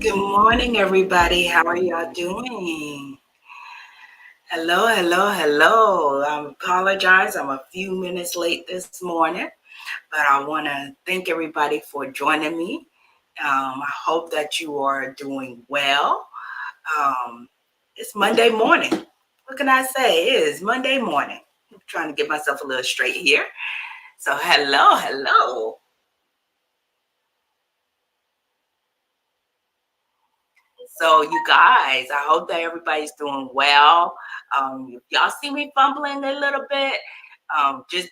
Good morning, everybody. How are y'all doing? Hello, hello, hello. I apologize. I'm a few minutes late this morning, but I want to thank everybody for joining me. I hope that you are doing well. Um, it's Monday morning. What can I say? It is Monday morning. I'm trying to get myself a little straight here. So, hello, hello. So, you guys, I hope that everybody's doing well. If y'all see me fumbling a little bit, just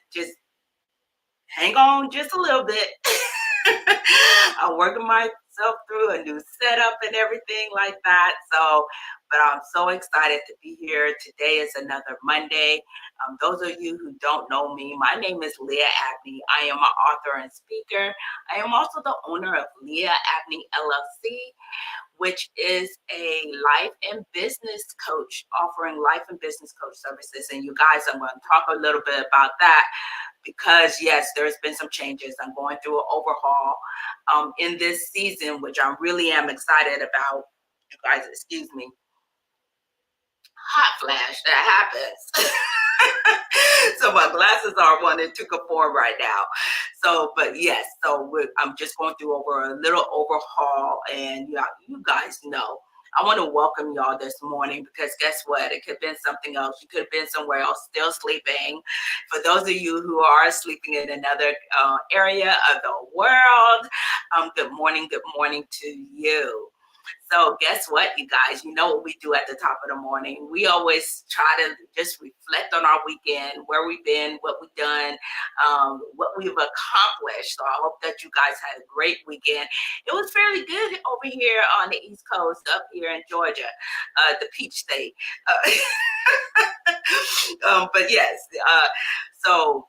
hang on just a little bit. I'm working myself through a new setup and everything like that. So, but I'm so excited to be here. Today is another Monday. Those of you who don't know me, my name is Lia Abney. I am an author and speaker. I am also the owner of Lia Abney LLC, which is a life and business coach offering life and business coach services. And you guys, I'm going to talk a little bit about that because, yes, there's been some changes. I'm going through an overhaul in this season, which I really am excited about. You guys, excuse me. Hot flash that happens. So my glasses are wanting to conform right now. So, but yes, I'm just going through over a little overhaul, and yeah, you guys know. I want to welcome y'all this morning because guess what? It could have been something else. You could have been somewhere else still sleeping. For those of you who are sleeping in another area of the world, good morning to you. So guess what, you guys? You know what we do at the top of the morning. We always try to just reflect on our weekend, where we've been, what we've done, what we've accomplished. So I hope that you guys had a great weekend. It was fairly good over here on the East Coast, up here in Georgia, the Peach State. But yes, so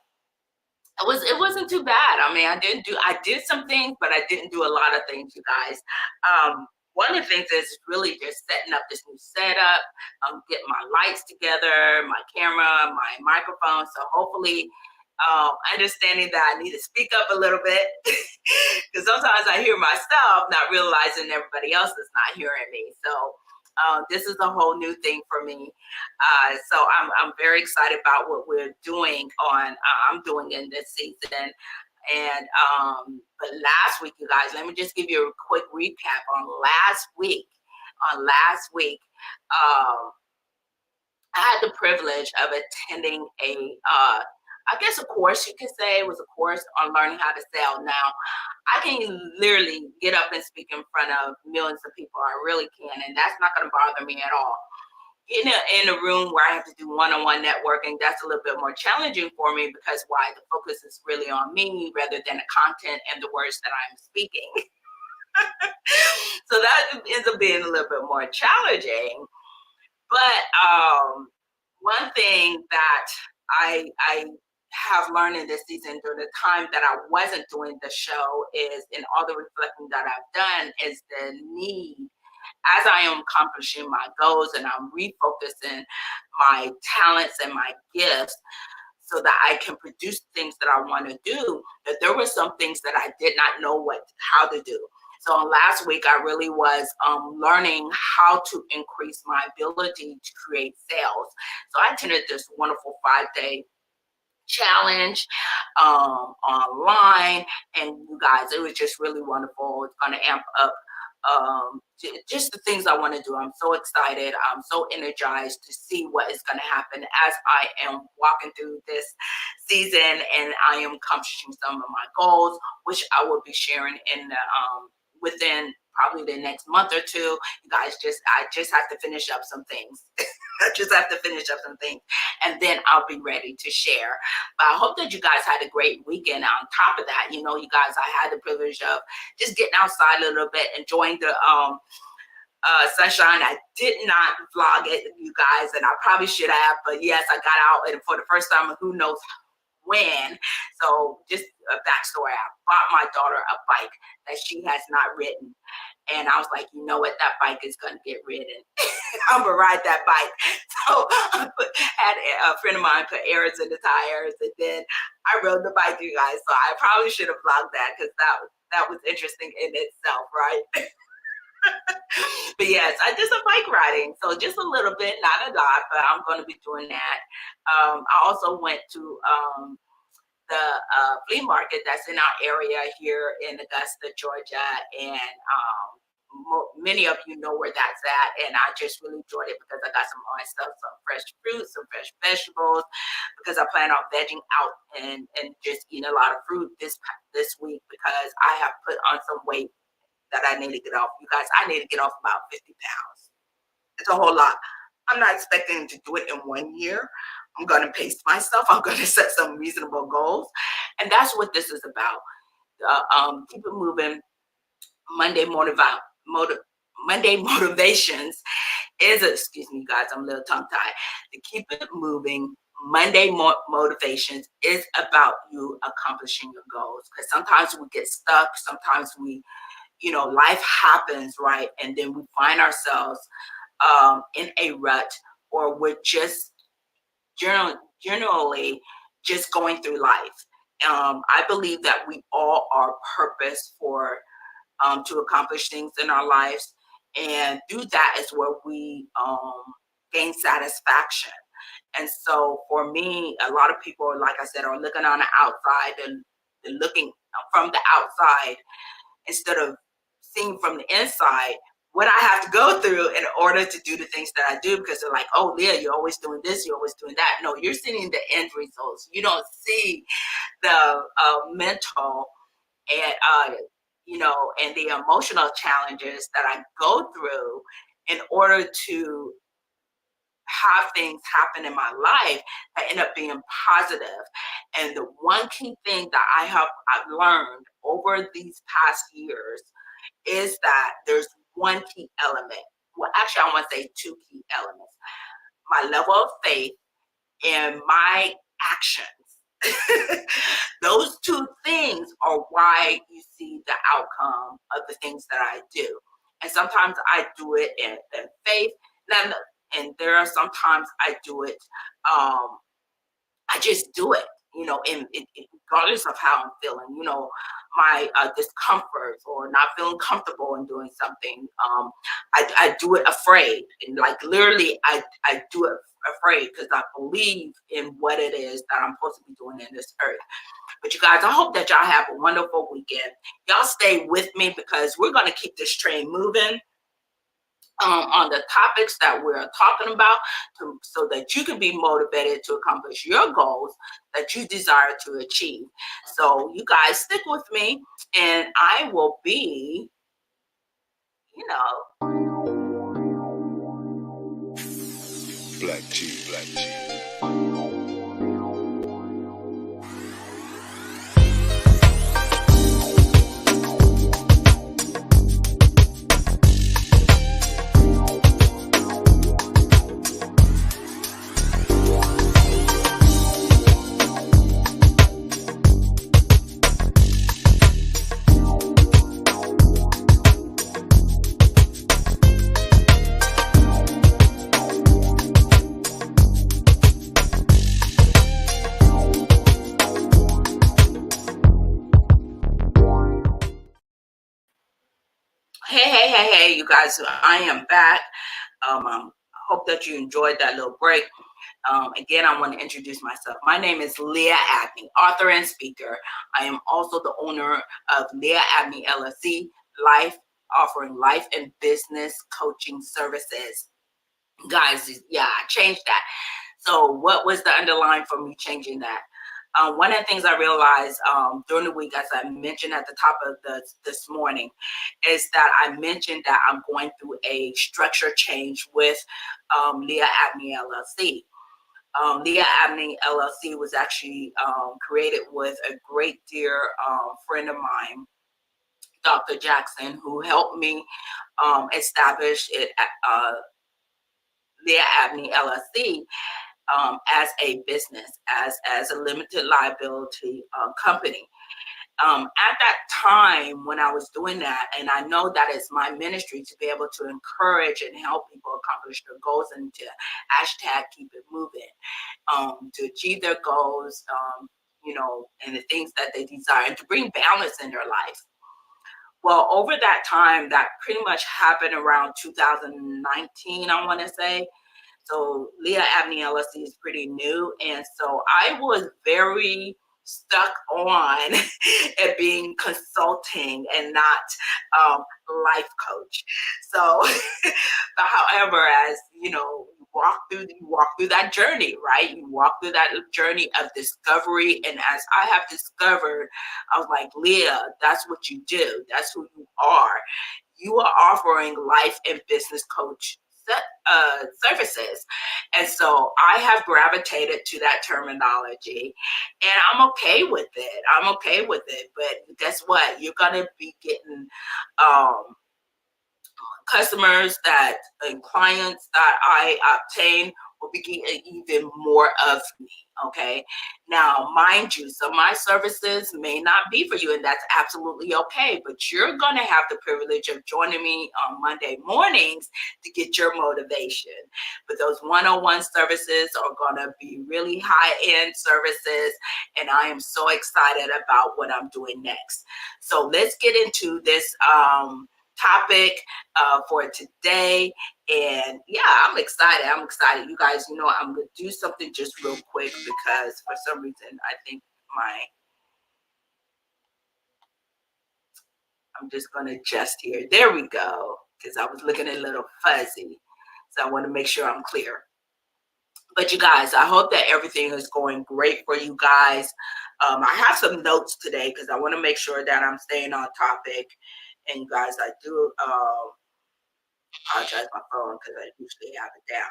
it wasn't too bad. I mean, I did some things, but I didn't do a lot of things, you guys. One of the things is really just setting up this new setup, getting my lights together, my camera, my microphone. So hopefully, understanding that I need to speak up a little bit because sometimes I hear myself, not realizing everybody else is not hearing me. So this is a whole new thing for me. So I'm very excited about what we're doing I'm doing in this season. And but last week, you guys, let me just give you a quick recap on last week. Um, I had the privilege of attending I guess a course, you could say. It was a course on learning how to sell. Now, I can literally get up and speak in front of millions of people. I really can, and that's not going to bother me at all. In a room where I have to do one-on-one networking, that's a little bit more challenging for me because why? The focus is really on me rather than the content and the words that I'm speaking. So that ends up being a little bit more challenging. But one thing that I have learned in this season during the time that I wasn't doing the show is, in all the reflecting that I've done, is the need, as I am accomplishing my goals and I'm refocusing my talents and my gifts so that I can produce things that I want to do, that there were some things that I did not know how to do. So last week, I really was learning how to increase my ability to create sales. So I attended this wonderful 5-day challenge online, and you guys, it was just really wonderful. It's going to amp up just the things I want to do. I'm so excited. I'm so energized to see what is going to happen as I am walking through this season, and I am accomplishing some of my goals, which I will be sharing in the within probably the next month or two. You guys, I just have to finish up some things. I just have to finish up some things, and then I'll be ready to share. But I hope that you guys had a great weekend. On top of that, you guys, I had the privilege of just getting outside a little bit, enjoying the sunshine. I did not vlog it, you guys, and I probably should have. But yes, I got out, and for the first time, who knows when. So just a backstory, I bought my daughter a bike that she has not ridden. And I was like, you know what, that bike is going to get ridden. I'm going to ride that bike. So I had a friend of mine put airs in the tires, and then I rode the bike, you guys. So I probably should have vlogged that because that was interesting in itself, right? But yes, I did some bike riding, so just a little bit, not a lot, but I'm going to be doing that. I also went to the flea market that's in our area here in Augusta, Georgia, and many of you know where that's at. And I just really enjoyed it because I got some nice stuff, some fresh fruit, some fresh vegetables, because I plan on vegging out and just eating a lot of fruit this week because I have put on some weight that I need to get off. You guys, I need to get off about 50 pounds. It's a whole lot. I'm not expecting to do it in 1 year. I'm going to pace myself. I'm going to set some reasonable goals. And that's what this is about. Keep it moving. Monday motiv- Monday motivations is, excuse me, guys, I'm a little tongue tied. To keep it moving, Monday motivations is about you accomplishing your goals. Because sometimes we get stuck. Sometimes life happens, right? And then we find ourselves in a rut, or we're just generally just going through life. I believe that we all are purpose for to accomplish things in our lives, and through that is where we gain satisfaction. And so, for me, a lot of people, like I said, are looking on the outside and they're looking from the outside instead of seeing from the inside what I have to go through in order to do the things that I do, because they're like, oh, Leah, you're always doing this, you're always doing that. No, you're seeing the end results. You don't see the mental and, and the emotional challenges that I go through in order to have things happen in my life that end up being positive. And the one key thing that I've learned over these past years is that there's one key element. Well, actually, I want to say two key elements: my level of faith and my actions. Those two things are why you see the outcome of the things that I do. And sometimes I do it in faith, and there are sometimes I do it I just do it, regardless of how I'm feeling, my discomfort or not feeling comfortable in doing something. I do it afraid. And like literally, I do it afraid because I believe in what it is that I'm supposed to be doing in this earth. But you guys, I hope that y'all have a wonderful weekend. Y'all stay with me because we're going to keep this train moving on the topics that we're talking about so that you can be motivated to accomplish your goals that you desire to achieve. So you guys stick with me and I will be, you know. Black tea, black tea. Hey, you guys, I am back. I hope that you enjoyed that little break. Again, I want to introduce myself. My name is Lia Abney, author and speaker. I am also the owner of Lia Abney LLC, offering life and business coaching services. Guys, yeah, I changed that. So what was the underlying for me changing that? One of the things I realized during the week, as I mentioned at the top of this morning, is that I mentioned that I'm going through a structure change with Lia Abney LLC. Lia Abney LLC was actually created with a great dear friend of mine, Dr. Jackson, who helped me establish it Lia Abney LLC as a business, as a limited liability company. At that time when I was doing that, and I know that it's my ministry to be able to encourage and help people accomplish their goals and to hashtag keep it moving, to achieve their goals, and the things that they desire, and to bring balance in their life. Well, over that time, that pretty much happened around 2019, I want to say. So Lia Abney LLC is pretty new, and so I was very stuck on at being consulting and not um, life coach. So, but however, as you know, you walk through that journey, right? You walk through that journey of discovery, and as I have discovered, I was like, Leah, that's what you do. That's who you are. You are offering life and business coach services. And so I have gravitated to that terminology and I'm okay with it. I'm okay with it. But guess what? You're going to be getting um, customers that and clients that I obtain will be getting even more of me. Okay. Now, mind you, some of my services may not be for you, and that's absolutely okay. But you're going to have the privilege of joining me on Monday mornings to get your motivation. But those one-on-one services are going to be really high-end services, and I am so excited about what I'm doing next. So let's get into this topic for today. And yeah, I'm excited. I'm excited. You guys, you know, I'm going to do something just real quick because for some reason, I think I'm just going to adjust here. There we go. Because I was looking a little fuzzy. So I want to make sure I'm clear. But you guys, I hope that everything is going great for you guys. I have some notes today because I want to make sure that I'm staying on topic. And you guys, I do apologize my phone because I usually have it down.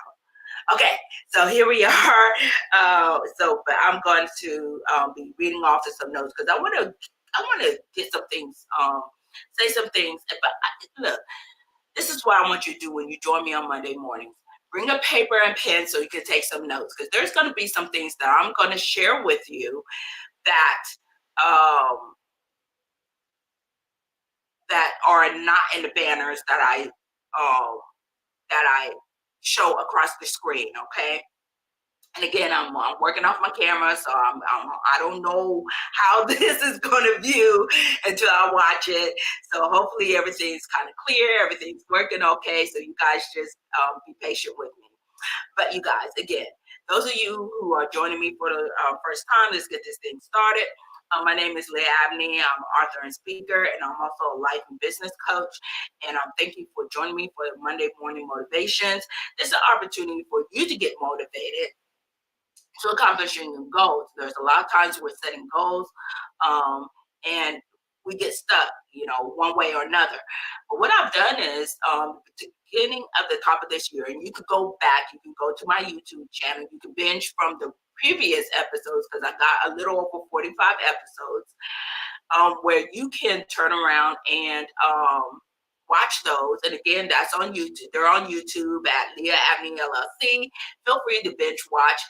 Okay, so here we are. But I'm going to be reading off of some notes because I want to get some things, say some things. But look, this is what I want you to do when you join me on Monday mornings. Bring a paper and pen so you can take some notes because there's going to be some things that I'm going to share with you that um, that are not in the banners uh, that I show across the screen. Okay. And again, I'm working off my camera, so I don't know how this is going to view until I watch it. So hopefully everything's kind of clear, everything's working okay. So you guys just be patient with me. But you guys, again, those of you who are joining me for the first time, let's get this thing started. My name is Lia Abney. I'm an author and speaker, and I'm also a life and business coach. And thank you for joining me for the Monday morning motivations. This is an opportunity for you to get motivated to accomplishing your goals. There's a lot of times we're setting goals and we get stuck, you know, one way or another. But what I've done is beginning of the top of this year, and you could go back, you can go to my YouTube channel, you can binge from the previous episodes because I got a little over 45 episodes where you can turn around and watch those. And again, that's on YouTube. They're on YouTube at Lia Abney LLC. Feel free to binge watch.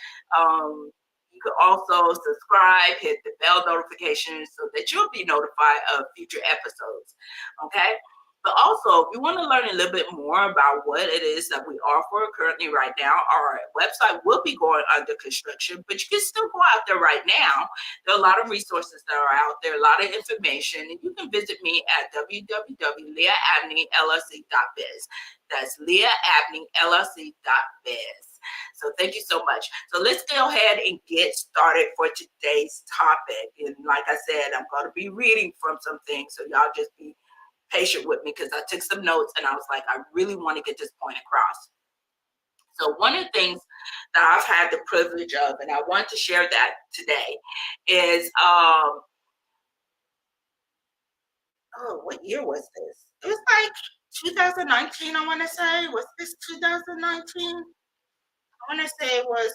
You can also subscribe, hit the bell notification so that you'll be notified of future episodes. Okay. But also, if you want to learn a little bit more about what it is that we offer currently right now, our website will be going under construction, but you can still go out there right now. There are a lot of resources that are out there, a lot of information, and you can visit me at www.liaabneyllc.biz. That's liaabneyllc.biz. So thank you so much. So let's go ahead and get started for today's topic. And like I said, I'm going to be reading from some things, so y'all just be patient with me because I took some notes and I was like, I really want to get this point across. So one of the things that I've had the privilege of, and I want to share that today, is what year was this? It was like 2019, I want to say. Was this 2019? I want to say it was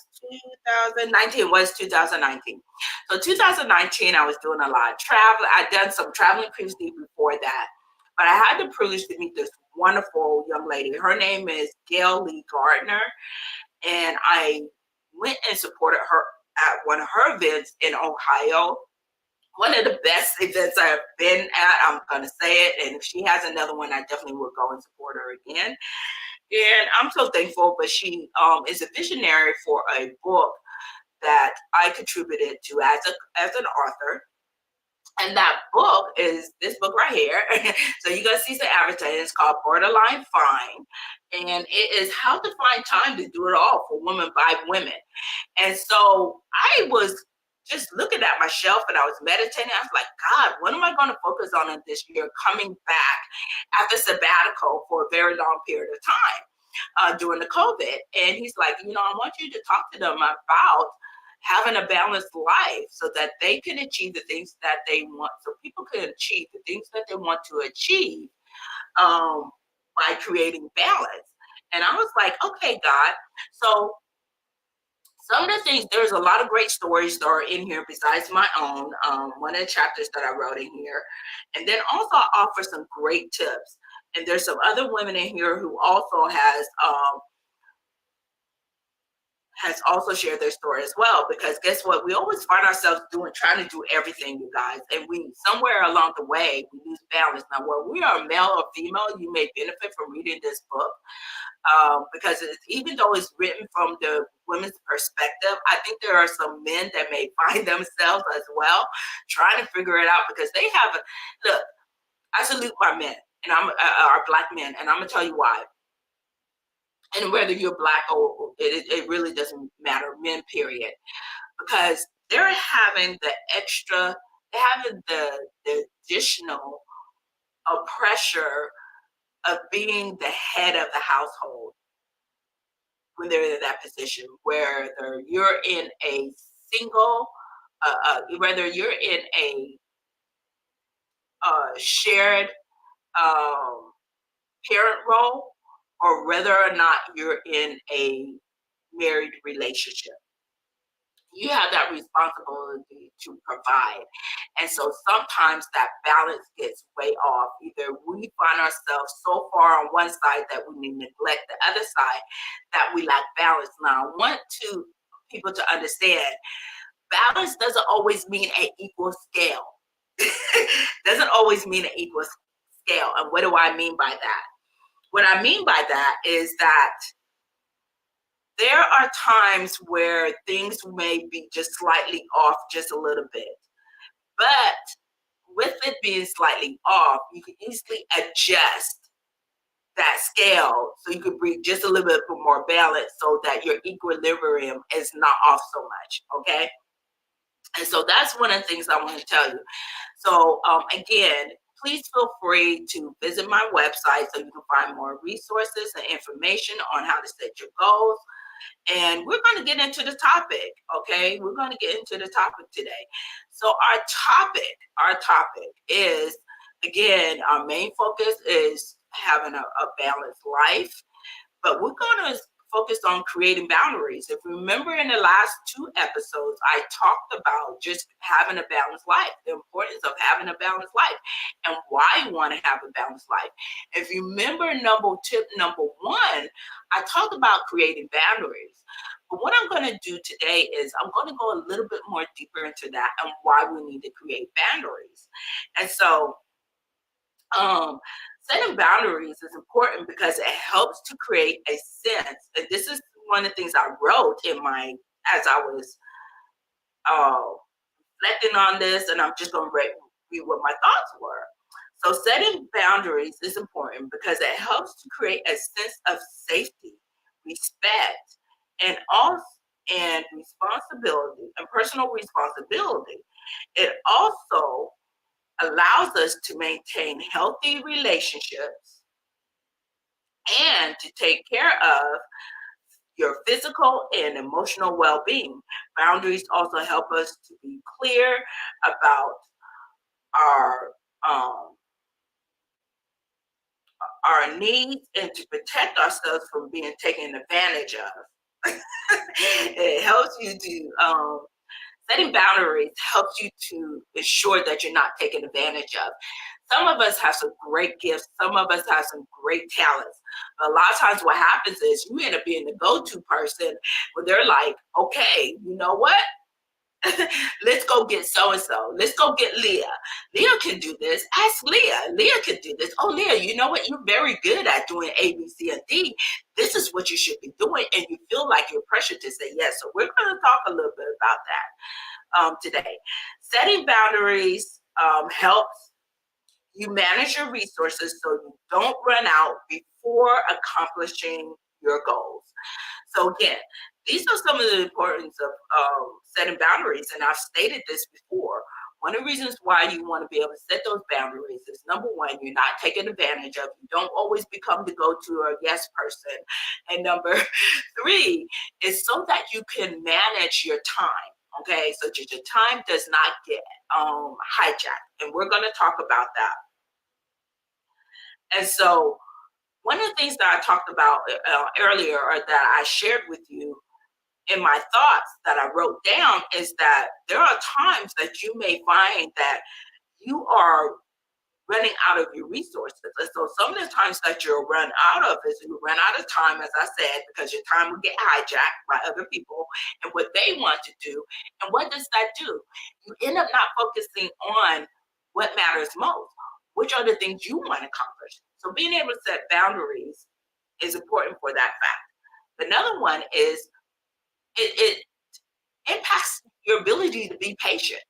2019. It was 2019. So 2019, I was doing a lot of travel. I'd done some traveling previously before that. But I had the privilege to meet this wonderful young lady. Her name is Gail Lee Gardner. And I went and supported her at one of her events in Ohio. One of the best events I've been at. I'm going to say it. And if she has another one, I definitely will go and support her again. And I'm so thankful, but she is a visionary for a book that I contributed to as an author. And that book is this book right here. So you're gonna see some advertising. It's called Borderline Fine, and it is how to find time to do it all for women by women. And so I was just looking at my shelf and I was meditating. I was like, God, what am I going to focus on in this year coming back after sabbatical for a very long period of time during the COVID? And he's like, I want you to talk to them about having a balanced life so that they can achieve the things that they want, so people can achieve the things that they want to achieve um, by creating balance. And I was like, okay, God. So some of the things, there's a lot of great stories that are in here besides my own, one of the chapters that I wrote in here. And then also I offer some great tips. And there's some other women in here who also has also shared their story as well. Because guess what? We always find ourselves trying to do everything, you guys. And we somewhere along the way, we lose balance. Now, whether we are male or female, you may benefit from reading this book. Because even though it's written from the women's perspective, I think there are some men that may find themselves as well trying to figure it out because they have look. I salute my men and our black men, and I'm gonna tell you why. And whether you're black or it really doesn't matter, men, period, because they're having they're having the additional pressure of being the head of the household when they're in that position, whether you're in a single, whether you're in a shared um, parent role, or whether or not you're in a married relationship. You have that responsibility to provide. And so sometimes that balance gets way off. Either we find ourselves so far on one side that we neglect the other side that we lack balance. Now, I want people to understand balance doesn't always mean an equal scale. Doesn't always mean an equal scale. And what do I mean by that? What I mean by that is that there are times where things may be just slightly off just a little bit. But with it being slightly off, you can easily adjust that scale so you can bring just a little bit more balance so that your equilibrium is not off so much. Okay. And so that's one of the things I want to tell you. So again, please feel free to visit my website so you can find more resources and information on how to set your goals. And we're going to get into the topic, okay? We're going to get into the topic today. So our topic is, again, our main focus is having a balanced life, but we're going to focus on creating boundaries. If you remember in the last 2 episodes, I talked about just having a balanced life, the importance of having a balanced life, and why you want to have a balanced life. If you remember tip number 1, I talked about creating boundaries. But what I'm going to do today is I'm going to go a little bit more deeper into that and why we need to create boundaries. And so setting boundaries is important because it helps to create a sense. And this is one of the things I wrote as I was reflecting on this, and I'm just going to read what my thoughts were. So setting boundaries is important because it helps to create a sense of safety, respect, and also and responsibility and personal responsibility. It also allows us to maintain healthy relationships and to take care of your physical and emotional well-being. Boundaries also help us to be clear about our um, our needs and to protect ourselves from being taken advantage of. It helps you to setting boundaries helps you to ensure that you're not taken advantage of. Some of us have some great gifts. Some of us have some great talents. But a lot of times what happens is you end up being the go-to person where they're like, okay, you know what? Let's go get so-and-so. Let's go get Leah. Leah can do this. Ask Leah. Leah can do this. Oh, Leah, you know what? You're very good at doing A, B, C, and D. This is what you should be doing. And you feel like you're pressured to say yes. So we're going to talk a little bit about that today. Setting boundaries helps you manage your resources so you don't run out before accomplishing your goals. So again, these are some of the importance of setting boundaries, and I've stated this before. One of the reasons why you want to be able to set those boundaries is number one, you're not taken advantage of. You don't always become the go-to or yes person. And number three is so that you can manage your time. Okay, so that your time does not get hijacked. And we're going to talk about that. And so one of the things that I talked about earlier, or that I shared with you in my thoughts that I wrote down, is that there are times that you may find that you are running out of your resources. And so some of the times that you'll run out of is you run out of time, as I said, because your time will get hijacked by other people and what they want to do. And what does that do? You end up not focusing on what matters most, which are the things you want to accomplish. So being able to set boundaries is important for that fact. Another one is it impacts your ability to be patient.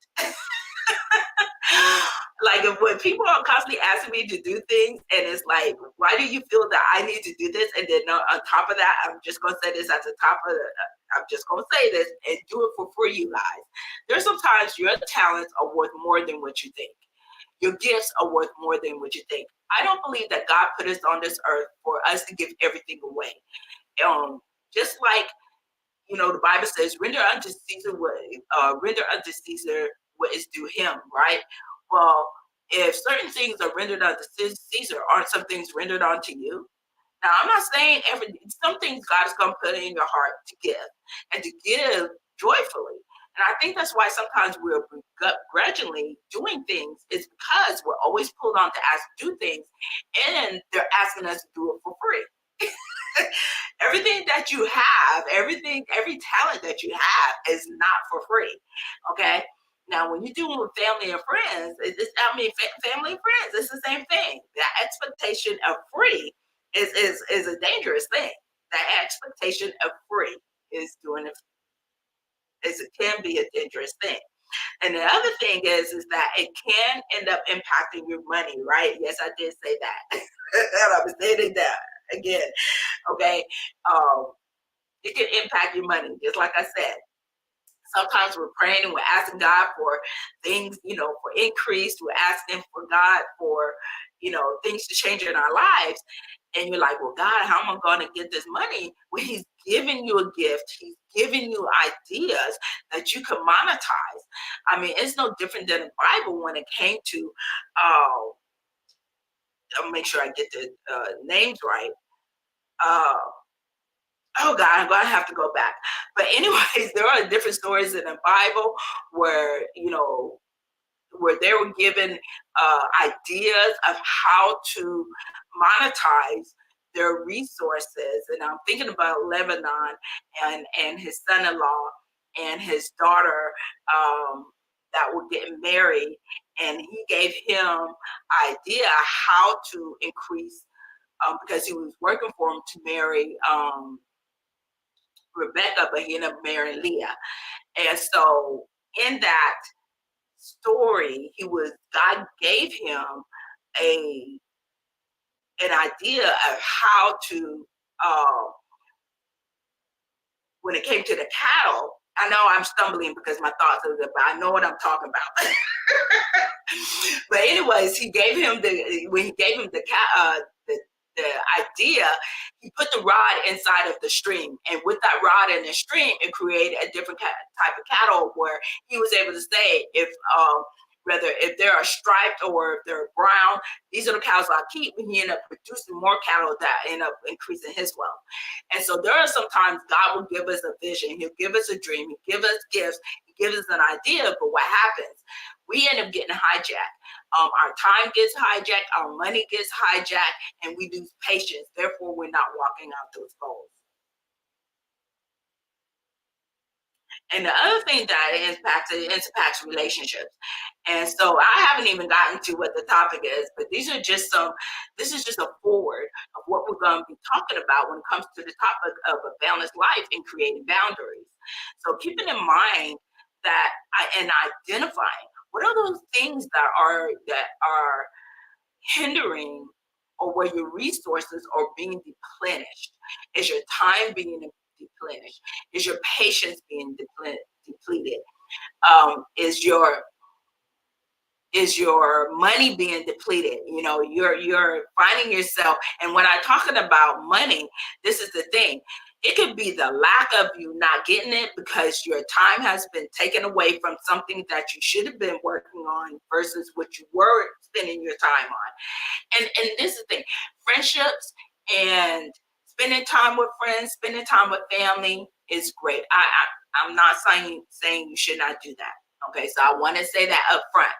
Like when people are constantly asking me to do things, and it's like, why do you feel that I need to do this? And then on top of that, I'm just gonna say this at the top of the, I'm just gonna say this and do it for free, you guys. There's sometimes your talents are worth more than what you think. Your gifts are worth more than what you think. I don't believe that God put us on this earth for us to give everything away. Just like, you know, the Bible says, render unto Caesar what is due him, right? Well, if certain things are rendered unto Caesar, aren't some things rendered unto you? Now, I'm not saying some things God is going to put in your heart to give, and to give joyfully. And I think that's why sometimes we're grudgingly doing things, is because we're always pulled on to ask to do things, and they're asking us to do it for free. Everything that you have, every talent that you have is not for free. Okay. Now, when you're doing with family and friends, family and friends, it's the same thing. The expectation of free is a dangerous thing. The expectation of free it can be a dangerous thing. And the other thing is that it can end up impacting your money, right? Yes, I did say that. And I'm stating that again. Okay. It can impact your money, just like I said. Sometimes we're praying and we're asking God for things, you know, for increase. We're asking for God for, you know, things to change in our lives. And you're like, well, God, how am I going to get this money? When He's giving you a gift, He's giving you ideas that you can monetize. I mean, it's no different than the Bible when it came to, I'll make sure I get the names right. Uh, oh God, I'm gonna have to go back. But anyways, there are different stories in the Bible where, you know, where they were given ideas of how to monetize their resources. And I'm thinking about Lebanon and his son-in-law and his daughter that were getting married, and he gave him idea how to increase, because he was working for him to marry Rebecca, but he ended up marrying Leah. And so in that story, God gave him a an idea of how to, uh, when it came to the cattle. I know I'm stumbling because my thoughts are, but I know what I'm talking about. But anyways, he gave him when he gave him the idea, he put the rod inside of the stream, and with that rod in the stream, it created a different type of cattle, where he was able to say if whether if they're striped or if they're brown, these are the cows I keep. And he ended up producing more cattle that end up increasing his wealth. And so there are sometimes God will give us a vision, He'll give us a dream, He'll give us gifts, He gives us an idea, but what happens? We end up getting hijacked. Our time gets hijacked, our money gets hijacked, and we lose patience. Therefore, we're not walking out those goals. And the other thing that it impacts relationships. And so I haven't even gotten to what the topic is, but this is just a forward of what we're going to be talking about when it comes to the topic of a balanced life and creating boundaries. So keeping in mind that and identifying What are those things that are hindering, or where your resources are being deplenished? Is your time being deplenished? Is your patience being depleted? Is your money being depleted? You're finding yourself. And when I'm talking about money, this is the thing. It could be the lack of you not getting it because your time has been taken away from something that you should have been working on versus what you were spending your time on. And this is the thing. Friendships and spending time with friends, spending time with family is great. I'm not saying you should not do that. Okay, so I want to say that up front.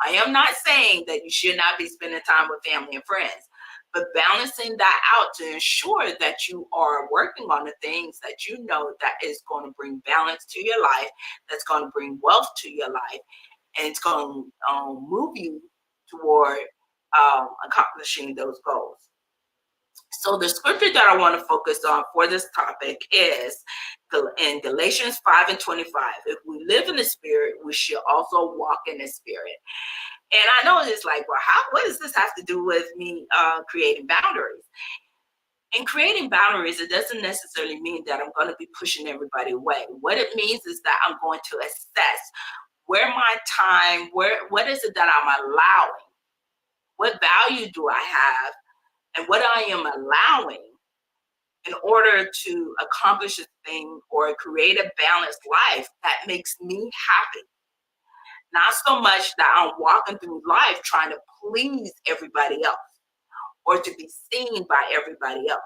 I am not saying that you should not be spending time with family and friends, but balancing that out to ensure that you are working on the things that you know that is going to bring balance to your life, that's going to bring wealth to your life, and it's going to move you toward accomplishing those goals. So the scripture that I want to focus on for this topic is in Galatians 5 and 25. If we live in the spirit, we should also walk in the spirit. And I know it's like, well, what does this have to do with me creating boundaries? In creating boundaries, it doesn't necessarily mean that I'm going to be pushing everybody away. What it means is that I'm going to assess where my time, what is it that I'm allowing? What value do I have? And what I am allowing in order to accomplish a thing or create a balanced life that makes me happy. Not so much that I'm walking through life trying to please everybody else or to be seen by everybody else.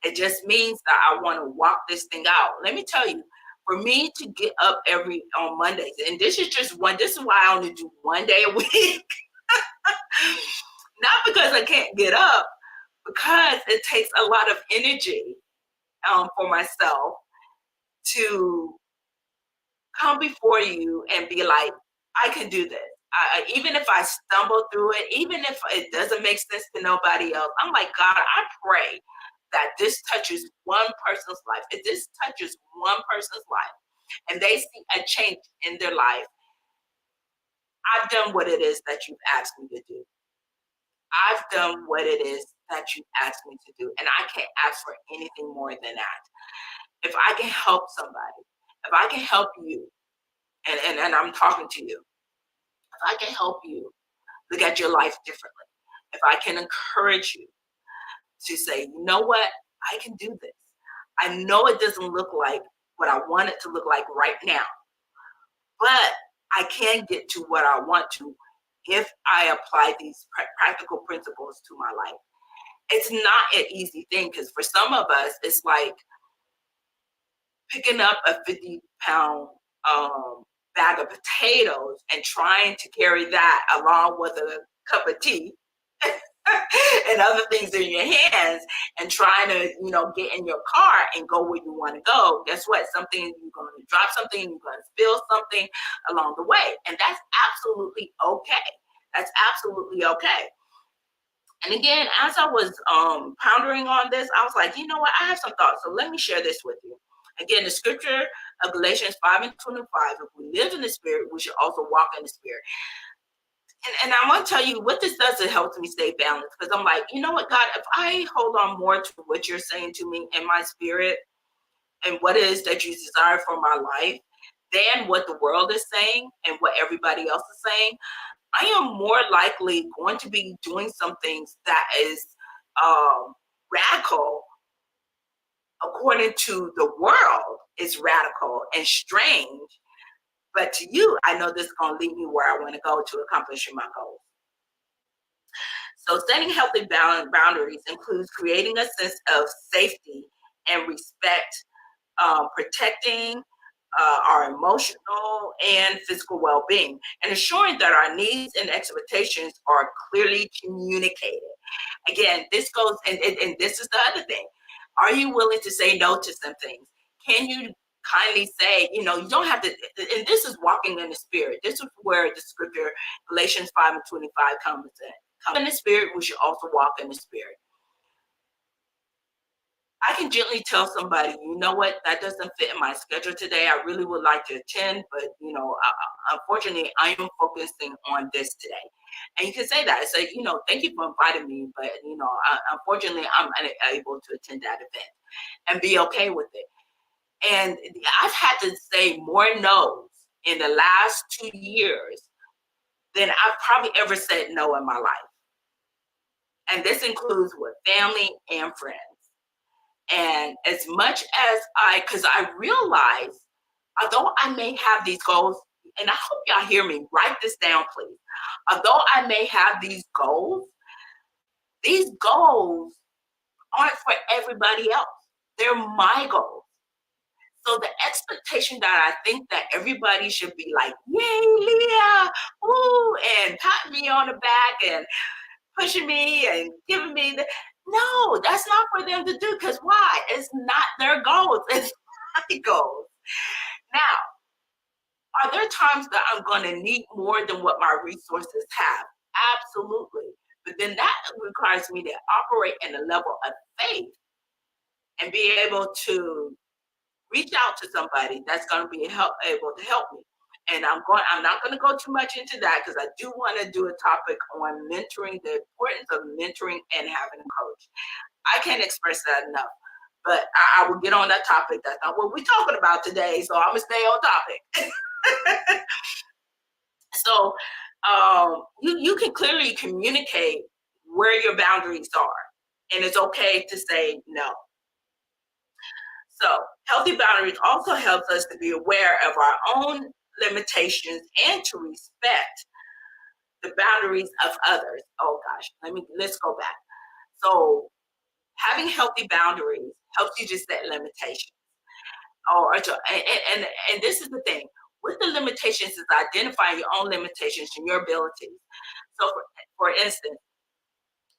It just means that I want to walk this thing out. Let me tell you, for me to get up on Mondays, and this is why I only do one day a week. Not because I can't get up, because it takes a lot of energy for myself to come before you and be like, I can do this. Even if I stumble through it, even if it doesn't make sense to nobody else, I'm like, God, I pray that this touches one person's life. If this touches one person's life and they see a change in their life, I've done what it is that you've asked me to do. I've done what it is that you've asked me to do. And I can't ask for anything more than that. If I can help somebody, if I can help you, and I'm talking to you, if I can help you look at your life differently, if I can encourage you to say, you know what, I can do this. I know it doesn't look like what I want it to look like right now, but I can get to what I want to if I apply these practical principles to my life. It's not an easy thing because for some of us, it's like picking up a 50-pound bag of potatoes and trying to carry that along with a cup of tea and other things in your hands and trying to, get in your car and go where you want to go. Guess what? You're going to drop something, you're going to spill something along the way. And that's absolutely okay. That's absolutely okay. And again, as I was pondering on this, I was like, you know what? I have some thoughts. So let me share this with you. Again, the scripture of Galatians 5 and 25, if we live in the spirit, we should also walk in the spirit. And I want to tell you what this does. It helps me stay balanced because I'm like, you know what, God, if I hold on more to what you're saying to me in my spirit and what it is that you desire for my life than what the world is saying and what everybody else is saying, I am more likely going to be doing some things that is radical according to the world is radical and strange. But to you, I know this is going to lead me where I want to go to accomplishing my goals. So setting healthy boundaries includes creating a sense of safety and respect, protecting our emotional and physical well-being, and ensuring that our needs and expectations are clearly communicated. Again, this goes, and this is the other thing. Are you willing to say no to some things? Can you kindly say, you don't have to, and this is walking in the spirit. This is where the scripture, Galatians 5 and 25 comes in. Come in the spirit, we should also walk in the spirit. I can gently tell somebody, you know what, that doesn't fit in my schedule today. I really would like to attend, but unfortunately, I am focusing on this today. And you can say that. Say, thank you for inviting me, but unfortunately, I'm unable to attend that event, and be okay with it. And I've had to say more no's in the last 2 years than I've probably ever said no in my life. And this includes with family and friends. And as much as because I realize, although I may have these goals, and I hope y'all hear me, write this down, please. Although I may have these goals aren't for everybody else. They're my goals. So the expectation that I think that everybody should be like, yay, Leah, woo, and patting me on the back and pushing me and giving me the no, that's not for them to do. Because why? It's not their goals. It's my goals. Now, are there times that I'm going to need more than what my resources have? Absolutely. But then that requires me to operate in a level of faith and be able to reach out to somebody that's going to be able to help me. And I'm not going to go too much into that because I do want to do a topic on mentoring, the importance of mentoring and having a coach. I can't express that enough. But I will get on that topic. That's not what we're talking about today. So I'm gonna stay on topic. So you can clearly communicate where your boundaries are, and it's okay to say no. So healthy boundaries also helps us to be aware of our own limitations and to respect the boundaries of others. Oh gosh, let's go back. So having healthy boundaries helps you to set limitations. And this is the thing with the limitations is identifying your own limitations and your abilities. So for instance,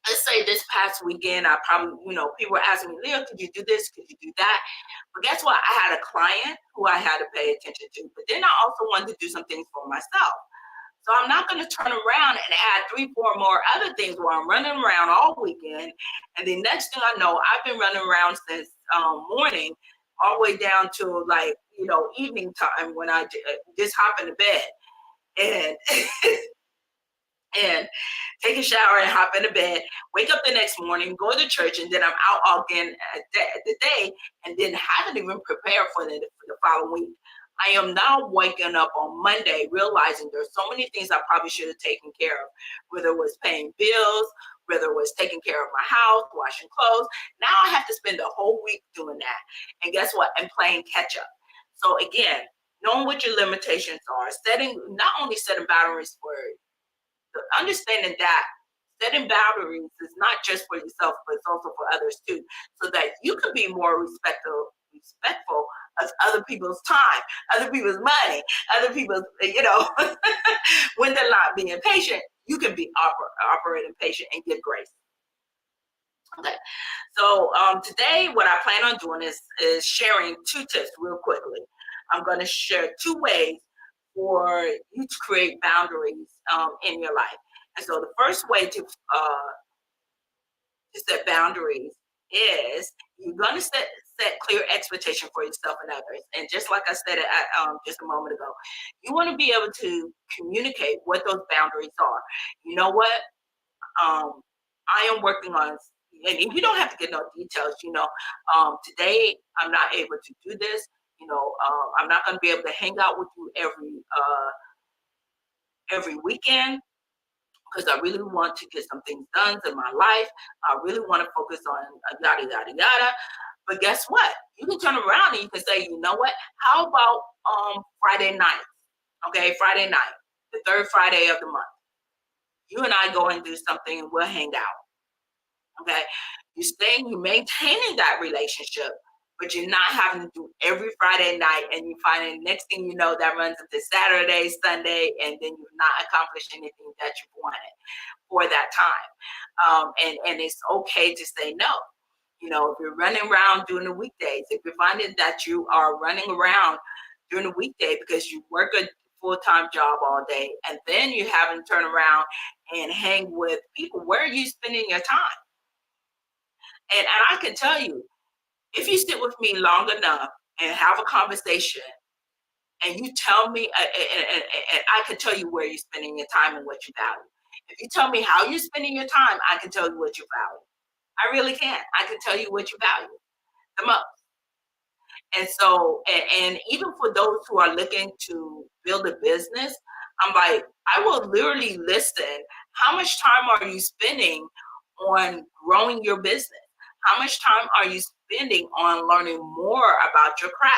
let's say this past weekend, I probably, people were asking me, Leah, could you do this? Could you do that? But guess what? I had a client who I had to pay attention to, but then I also wanted to do some things for myself. So I'm not going to turn around and add 3, 4 more other things while I'm running around all weekend. And the next thing I know, I've been running around since morning all the way down to evening time when I just hop in the bed and and take a shower and hop in the bed, wake up the next morning, go to church, and then I'm out again at the day, and then haven't even prepared for the following week. I am now waking up on Monday realizing there's so many things I probably should have taken care of, whether it was paying bills, whether it was taking care of my house, washing clothes. Now I have to spend the whole week doing that. And guess what? I'm playing catch up. So again, knowing what your limitations are, not only setting boundaries for understanding that setting boundaries is not just for yourself, but it's also for others too, so that you can be more respectful of other people's time, other people's money, other people's, when they're not being patient, you can be operating patient and give grace. Okay. So today, what I plan on doing is sharing 2 tips real quickly. I'm going to share 2 ways for you to create boundaries in your life. And so the first way to set boundaries is you're going to set clear expectation for yourself and others. And just like I said just a moment ago, you want to be able to communicate what those boundaries are. You know what? I am working on, and you don't have to get no details. Today I'm not able to do this. I'm not going to be able to hang out with you every weekend because I really want to get some things done in my life. I really want to focus on yada yada yada. But guess what? You can turn around and you can say, you know what? How about Friday night? Okay, Friday night, the 3rd Friday of the month. You and I go and do something and we'll hang out. Okay, you're maintaining that relationship, but you're not having to do every Friday night, and you find next thing you know that runs into Saturday, Sunday, and then you've not accomplished anything that you wanted for that time. And it's okay to say no. If you're running around during the weekdays, if you're finding that you are running around during the weekday because you work a full-time job all day, and then you haven't turn around and hang with people, where are you spending your time? And I can tell you, If you sit with me long enough and have a conversation, and you tell me, and I can tell you where you're spending your time and what you value. If you tell me how you're spending your time, I can tell you what you value. I really can. I can tell you what you value the most. And so, and even for those who are looking to build a business, I'm like, I will literally listen. How much time are you spending on growing your business? How much time are you spending on learning more about your craft?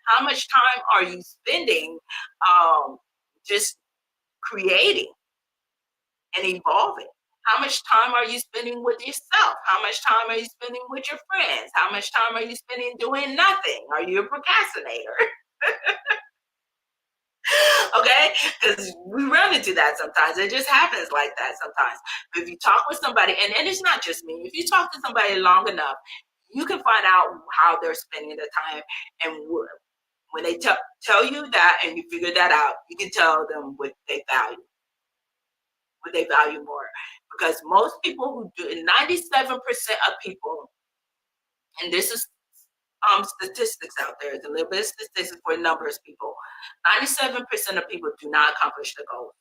How much time are you spending just creating and evolving? How much time are you spending with yourself? How much time are you spending with your friends? How much time are you spending doing nothing? Are you a procrastinator? Okay, because we run into that sometimes. It just happens like that sometimes. But if you talk with somebody, and it's not just me, if you talk to somebody long enough, you can find out how they're spending their time. And when they tell you that and you figure that out, you can tell them what they value more. Because most people who do, 97% of people, and this is statistics out there, it's a little bit of statistics for numbers people. 97% of people do not accomplish the goals.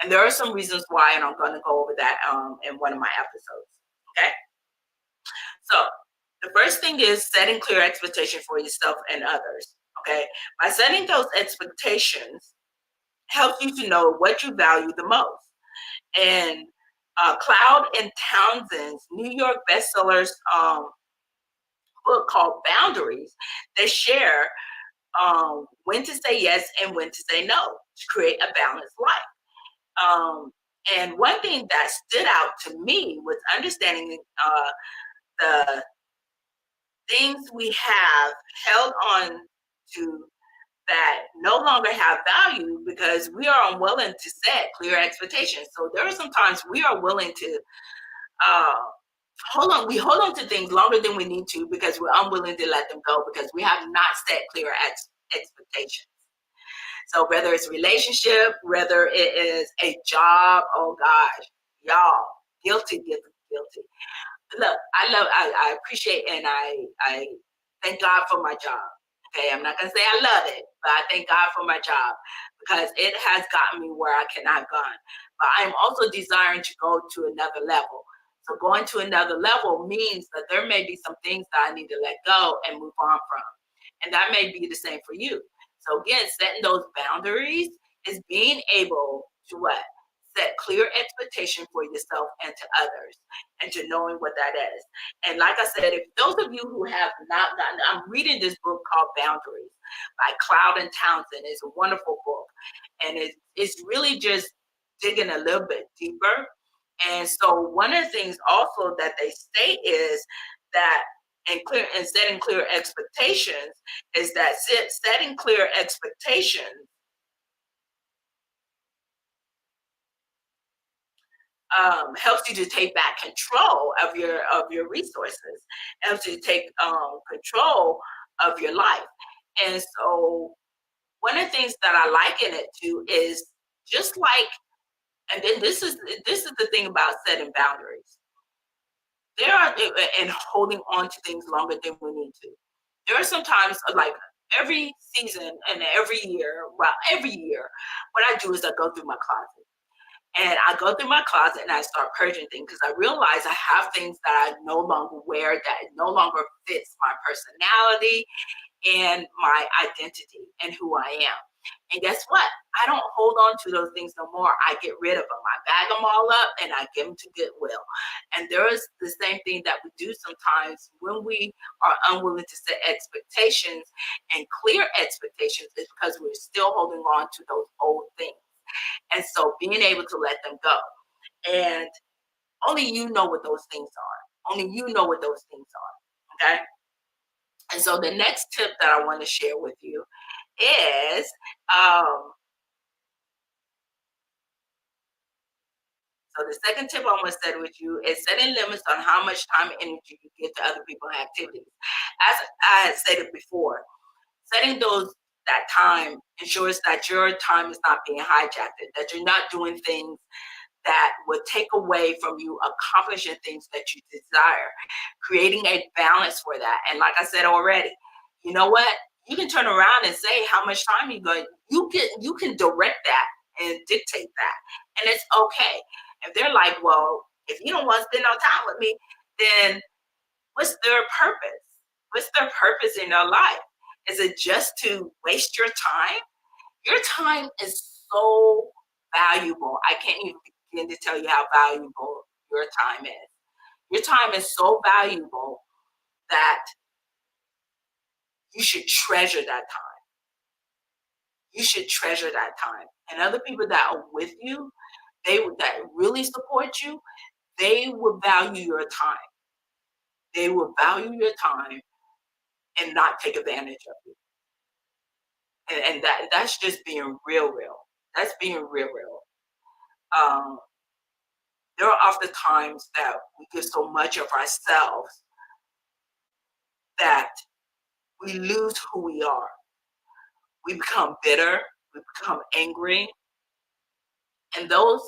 And there are some reasons why, and I'm going to go over that in one of my episodes. Okay. So the first thing is setting clear expectation for yourself and others. Okay. By setting those expectations, helps you to know what you value the most. And Cloud and Townsend's New York bestsellers book called Boundaries, they share when to say yes and when to say no to create a balanced life. And one thing that stood out to me was understanding the things we have held on to that no longer have value because we are unwilling to set clear expectations. So there are some times we are willing to uh, we hold on to things longer than we need to because we're unwilling to let them go because we have not set clear expectations. So whether it's relationship, whether it is a job, oh gosh, y'all, guilty, guilty, guilty. Look, I appreciate and I thank God for my job. Okay, I'm not gonna say I love it, but I thank God for my job because it has gotten me where I cannot gone. But I'm also desiring to go to another level. So going to another level means that there may be some things that I need to let go and move on from. And that may be the same for you. So again, setting those boundaries is being able to what? Set clear expectation for yourself and to others and to knowing what that is. And like I said, if those of you who have not gotten, I'm reading this book called Boundaries by Cloud and Townsend. It's a wonderful book. And it's really just digging a little bit deeper. And so one of the things also that they state is that and setting clear expectations is that setting clear expectations helps you to take back control of your resources, helps you to take control of your life. And so one of the things that I like in it too is just like, and then this is the thing about setting boundaries. There are and holding on to things longer than we need to. There are sometimes like every season and every year, well, every year, what I do is I go through my closet. And I go through my closet and I start purging things because I realize I have things that I no longer wear that no longer fits my personality and my identity and who I am. And guess what? I don't hold on to those things no more. I get rid of them. I bag them all up and I give them to Goodwill. And there is the same thing that we do sometimes when we are unwilling to set expectations and clear expectations is because we're still holding on to those old things. And so being able to let them go. And only you know what those things are. Only you know what those things are. Okay. And so the next tip that I want to share with you is um, so the second tip I want to set with you is setting limits on how much time and energy you give to other people's activities. As I had stated before, setting those that time ensures that your time is not being hijacked, that you're not doing things that would take away from you accomplishing things that you desire, creating a balance for that. And like I said already, you know what? You can turn around and say how much time you're going. You can direct that and dictate that, and it's okay. If they're like, well, if you don't want to spend no time with me, then what's their purpose? What's their purpose in their life? Is it just to waste your time? Your time is so valuable. I can't even begin to tell you how valuable your time is. Your time is so valuable that you should treasure that time. You should treasure that time. And other people that are with you, that really support you, they will value your time. They will value your time and not take advantage of you. And that's just being real, real. That's being real, real. Um, there are often times that we give so much of ourselves that we lose who we are. We become bitter, we become angry, and those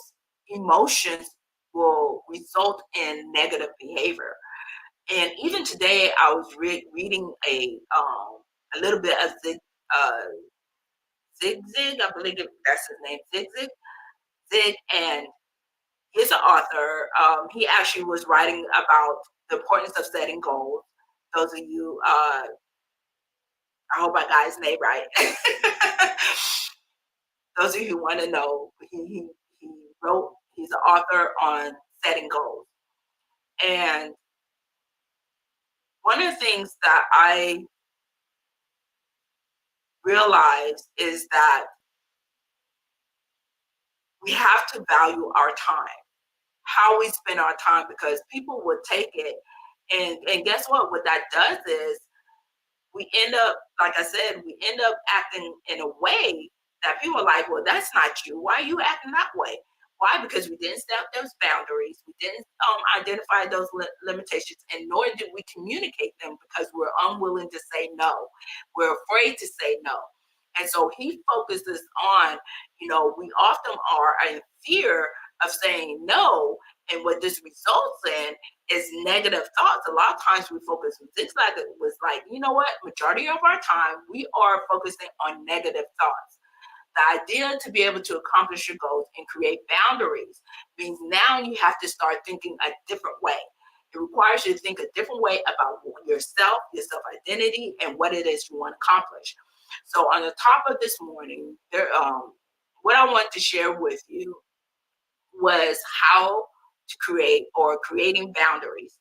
emotions will result in negative behavior. And even today, I was reading a little bit of uh, Zig Zig, I believe that's his name, Zig Zig, Zig, and he's an author. He actually was writing about the importance of setting goals. Those of you, I hope I got his name right. Those of you who want to know, he wrote. He's an author on setting goals, and one of the things that I realized is that we have to value our time, how we spend our time, because people would take it, and guess what that does is we end up, like I said, we end up acting in a way that people are like, well, that's not you. Why are you acting that way? Why? Because we didn't set those boundaries. We didn't identify those limitations, and nor did we communicate them because we're unwilling to say no. We're afraid to say no. And so he focuses on, we often are in fear of saying no. And what this results in is negative thoughts. A lot of times we focus on things like it was like, you know what? Majority of our time we are focusing on negative thoughts. The idea to be able to accomplish your goals and create boundaries means now you have to start thinking a different way. It requires you to think a different way about yourself, your self identity, and what it is you want to accomplish. So, on the top of this morning, what I want to share with you was how to create or creating boundaries,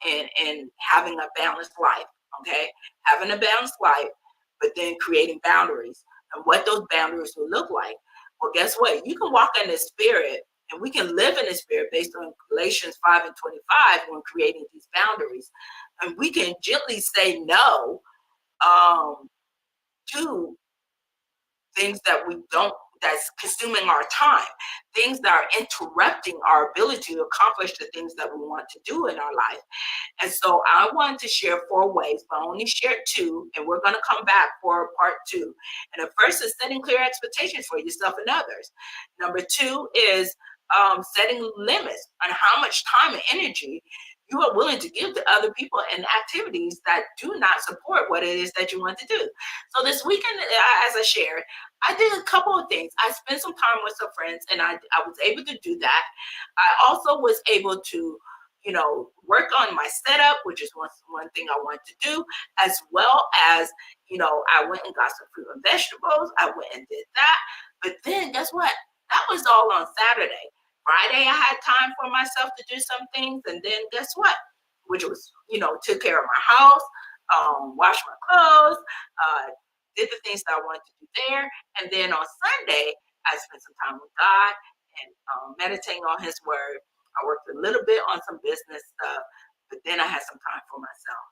and having a balanced life. Okay, having a balanced life, but then creating boundaries and what those boundaries will look like. Well, guess what? You can walk in the spirit, and we can live in the spirit based on Galatians 5:25 when creating these boundaries, and we can gently say no um, to things that we don't that's consuming our time, things that are interrupting our ability to accomplish the things that we want to do in our life. And so I wanted to share 4 ways, but I only shared 2, and we're going to come back for part 2. And the first is setting clear expectations for yourself and others. Number 2 is setting limits on how much time and energy you are willing to give to other people and activities that do not support what it is that you want to do. So this weekend, as I shared, I did a couple of things. I spent some time with some friends, and I was able to do that. I also was able to work on my setup, which is one thing I want to do, as well as, I went and got some fruit and vegetables. I went and did that. But then guess what? That was all on Saturday. Friday, I had time for myself to do some things. And then guess what? Which was, took care of my house, washed my clothes, did the things that I wanted to do there. And then on Sunday, I spent some time with God and meditating on His Word. I worked a little bit on some business stuff, but then I had some time for myself.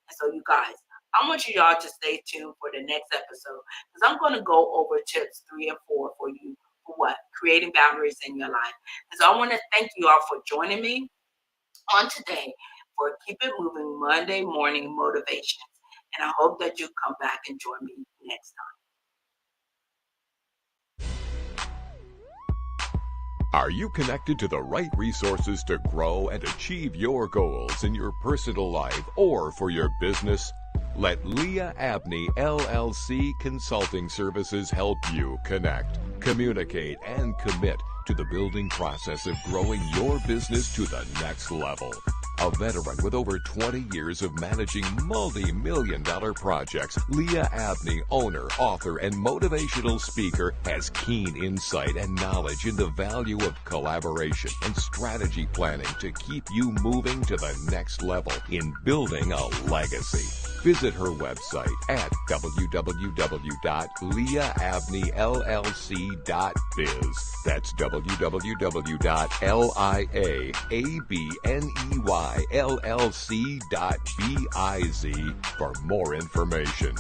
And so, you guys, I want you all to stay tuned for the next episode because I'm going to go over tips 3 and 4 for you for what? Creating boundaries in your life. And so I want to thank you all for joining me on today for Keep It Moving Monday Morning Motivations. And I hope that you come back and join me next time. Are you connected to the right resources to grow and achieve your goals in your personal life or for your business? Let Lia Abney LLC Consulting Services help you connect, communicate, and commit to the building process of growing your business to the next level. A veteran with over 20 years of managing multi-million-dollar projects, Lia Abney, owner, author, and motivational speaker, has keen insight and knowledge in the value of collaboration and strategy planning to keep you moving to the next level in building a legacy. Visit her website at www.liaabneyllc.biz. That's www.liaabneyllc.biz for more information.